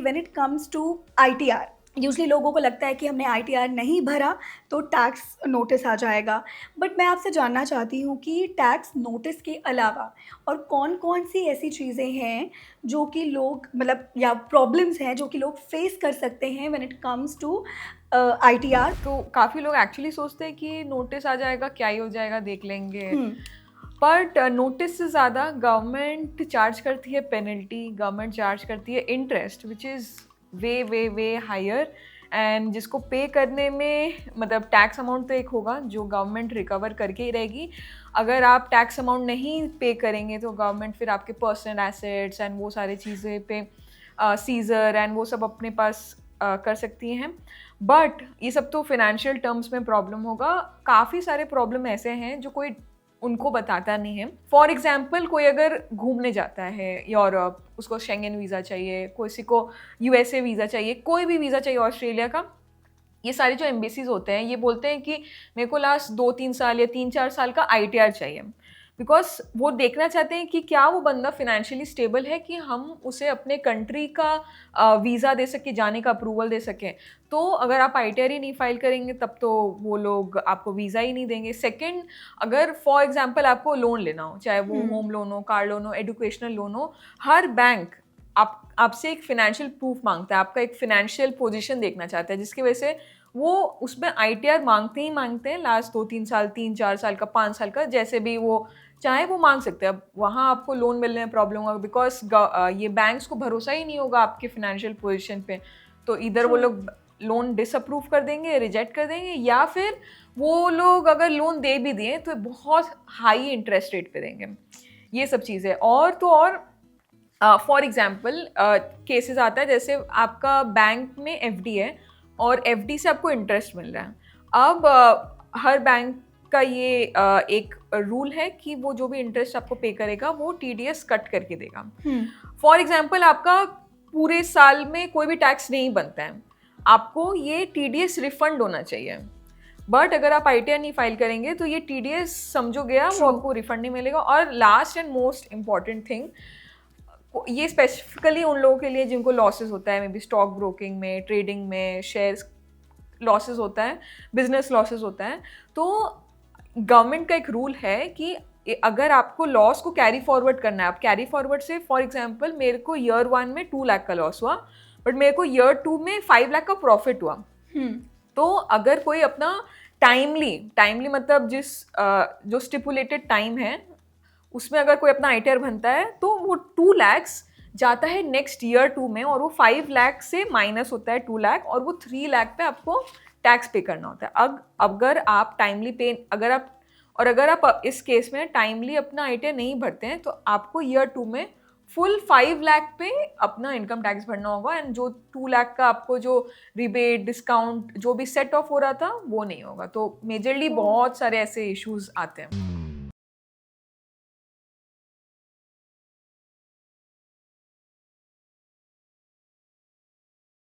When it comes to ITR, usually लोगों को लगता है कि हमने ITR नहीं भरा तो टैक्स नोटिस आ जाएगा। बट मैं आपसे जानना चाहती हूँ कि टैक्स नोटिस के अलावा और कौन कौन सी ऐसी चीज़ें हैं जो कि लोग मतलब या प्रॉब्लम्स हैं जो कि लोग फेस कर सकते हैं when it comes to ITR। तो काफ़ी लोग एक्चुअली सोचते हैं कि नोटिस आ जाएगा, क्या ही हो जाएगा, देख लेंगे। हम्म। बट नोटिस से ज़्यादा गवर्नमेंट चार्ज करती है पेनल्टी, गवर्नमेंट चार्ज करती है interest which is way way way higher, and जिसको पे करने में मतलब टैक्स अमाउंट तो एक होगा जो गवर्नमेंट रिकवर करके ही रहेगी। अगर आप टैक्स अमाउंट नहीं पे करेंगे तो गवर्नमेंट फिर आपके पर्सनल एसेट्स एंड वो सारी चीज़ें पे सीजर एंड वो सब अपने पास कर सकती हैं। बट ये सब तो फिनेंशियल टर्म्स में प्रॉब्लम होगा। काफ़ी सारे प्रॉब्लम ऐसे हैं जो कोई उनको बताता नहीं है। फॉर एग्जाम्पल, कोई अगर घूमने जाता है यूरोप, उसको शेंगन वीज़ा चाहिए, किसी को USA वीज़ा चाहिए, कोई भी वीज़ा चाहिए ऑस्ट्रेलिया का, ये सारे जो एम्बेसीज होते हैं ये बोलते हैं कि मेरे को लास्ट 2-3 साल या 3-4 साल का ITR चाहिए, बिकॉज वो देखना चाहते हैं कि क्या वो बंदा फिनेंशियली स्टेबल है कि हम उसे अपने कंट्री का वीज़ा दे सके, जाने का अप्रूवल दे सकें। तो अगर आप ITR ही नहीं फाइल करेंगे तब तो वो लोग आपको वीज़ा ही नहीं देंगे। सेकंड, अगर फॉर एग्जांपल आपको लोन लेना हो, चाहे वो होम लोन हो, कार लोन हो, एजुकेशनल लोन हो, हर बैंक आपसे एक फिनेंशियल प्रूफ मांगता है, आपका एक फिनेंशियल पोजीशन देखना चाहता है, जिसकी वजह से वो उसमें ITR मांगते ही मांगते हैं। लास्ट 2-3 साल, 3-4 साल का, 5 साल का, जैसे भी वो चाहे वो मांग सकते हैं। अब वहाँ आपको लोन मिलने में प्रॉब्लम होगा बिकॉज ये बैंक्स को भरोसा ही नहीं होगा आपके फिनेंशियल पोजीशन पे। तो इधर वो लोग लोन डिसअप्रूव कर देंगे, रिजेक्ट कर देंगे, या फिर वो लोग अगर लोन दे भी दिए तो बहुत हाई इंटरेस्ट रेट पे देंगे। ये सब चीज़ें और तो और फॉर एग्जाम्पल केसेस आता है जैसे आपका बैंक में FD है और FD से आपको इंटरेस्ट मिल रहा है। अब हर बैंक का ये एक रूल है कि वो जो भी इंटरेस्ट आपको पे करेगा वो TDS कट करके देगा। फॉर एग्जाम्पल, आपका पूरे साल में कोई भी टैक्स नहीं बनता है, आपको ये TDS रिफंड होना चाहिए। बट अगर आप ITR नहीं फाइल करेंगे तो ये TDS समझो गया, वो आपको रिफंड नहीं मिलेगा। और last and most important thing, ये स्पेसिफिकली उन लोगों के लिए जिनको लॉसेस होता है, मे बी स्टॉक ब्रोकिंग में, ट्रेडिंग में, शेयर्स लॉसेस होता है, बिजनेस लॉसेस होता है। तो गवर्नमेंट का एक रूल है कि अगर आपको लॉस को कैरी फॉरवर्ड करना है, आप कैरी फॉरवर्ड से, फॉर एग्जांपल मेरे को ईयर 1 में 2 लाख का लॉस हुआ, बट मेरे को ईयर 2 में 5 लाख का प्रॉफिट हुआ। तो अगर कोई अपना टाइमली मतलब जो स्टिपुलेटेड टाइम है उसमें अगर कोई अपना ITR बनता है तो वो 2 लाख जाता है नेक्स्ट ईयर 2 में, और वो 5 लाख से माइनस होता है 2 लाख, और वो 3 लाख पे आपको टैक्स पे करना होता है। अब अगर आप टाइमली पे अगर आप इस केस में टाइमली अपना ITR नहीं भरते हैं तो आपको ईयर 2 में फुल 5 लाख पे अपना इनकम टैक्स भरना होगा, एंड जो 2 लाख का आपको जो रिबेट डिस्काउंट जो भी सेट ऑफ हो रहा था वो नहीं होगा। तो मेजरली बहुत सारे ऐसे इश्यूज आते हैं।